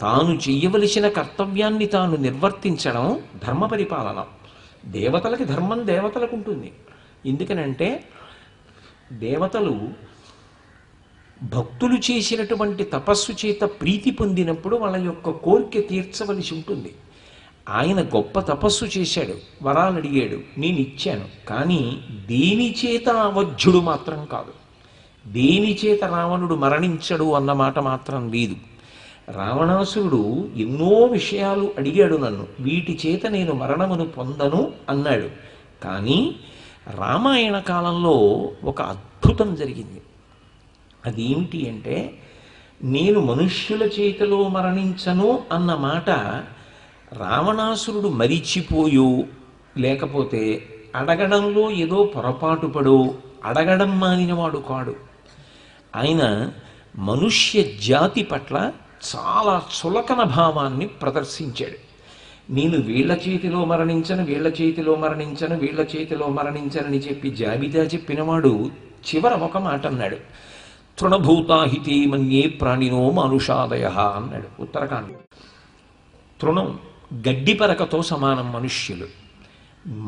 తాను చెయ్యవలసిన కర్తవ్యాన్ని తాను నిర్వర్తించడం ధర్మ పరిపాలన. దేవతలకి ధర్మం దేవతలకు ఉంటుంది. ఎందుకనంటే దేవతలు భక్తులు చేసినటువంటి తపస్సు చేత ప్రీతి పొందినప్పుడు వాళ్ళ యొక్క కోరిక తీర్చవలసి ఉంటుంది. ఆయన గొప్ప తపస్సు చేశాడు, వరాలు అడిగాడు, నేను ఇచ్చాను. కానీ దేని చేత అవధ్యుడు మాత్రం కాదు, దేని చేత రావణుడు మరణించడు అన్నమాట మాత్రం లేదు. రావణాసురుడు ఎన్నో విషయాలు అడిగాడు నన్ను, వీటి చేత నేను మరణమును పొందను అన్నాడు. కానీ రామాయణ కాలంలో ఒక అద్భుతం జరిగింది. అదేమిటి అంటే, నేను మనుష్యుల చేతిలో మరణించను అన్న మాట రావణాసురుడు మరిచిపోయో లేకపోతే అడగడంలో ఏదో పొరపాటు పడో అడగడం మానినవాడు కాడు. ఆయన మనుష్య జాతి పట్ల చాలా చులకన భావాన్ని ప్రదర్శించాడు. నేను వీళ్ళ చేతిలో మరణించను, వీళ్ళ చేతిలో మరణించను, వీళ్ళ చేతిలో మరణించనని చెప్పి జాబితా చెప్పినవాడు చివర ఒక మాట అన్నాడు, తృణభూతాహితే మన్యే ప్రాణినో మానుషాదయ అన్నాడు ఉత్తరకాండ. తృణం గడ్డి పరకతో సమానం మనుష్యులు,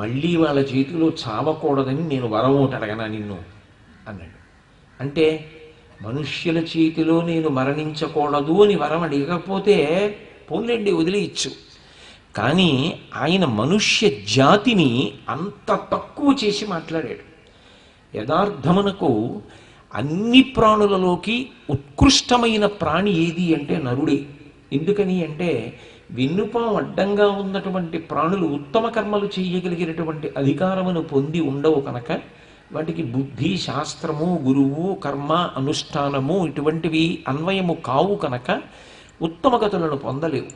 మళ్ళీ వాళ్ళ చేతిలో చావకూడదని నేను వరం ఒకటి అడగనా నిన్ను అన్నాడు. అంటే మనుష్యుల చేతిలో నేను మరణించకూడదు అని వరం అడగకపోతే పోన్లేండి వదిలేయచ్చు. కానీ ఆయన మనుష్య జాతిని అంత తక్కువ చేసి మాట్లాడాడు. యథార్థమునకు అన్ని ప్రాణులలోకి ఉత్కృష్టమైన ప్రాణి ఏది అంటే నరుడే. ఎందుకని అంటే వెన్నుపాం అడ్డంగా ఉన్నటువంటి ప్రాణులు ఉత్తమ కర్మలు చేయగలిగినటువంటి అధికారమును పొంది ఉండవు కనుక వాటికి బుద్ధి, శాస్త్రము, గురువు, కర్మ, అనుష్ఠానము ఇటువంటివి అన్వయము కావు కనుక ఉత్తమ గతులను పొందలేవు.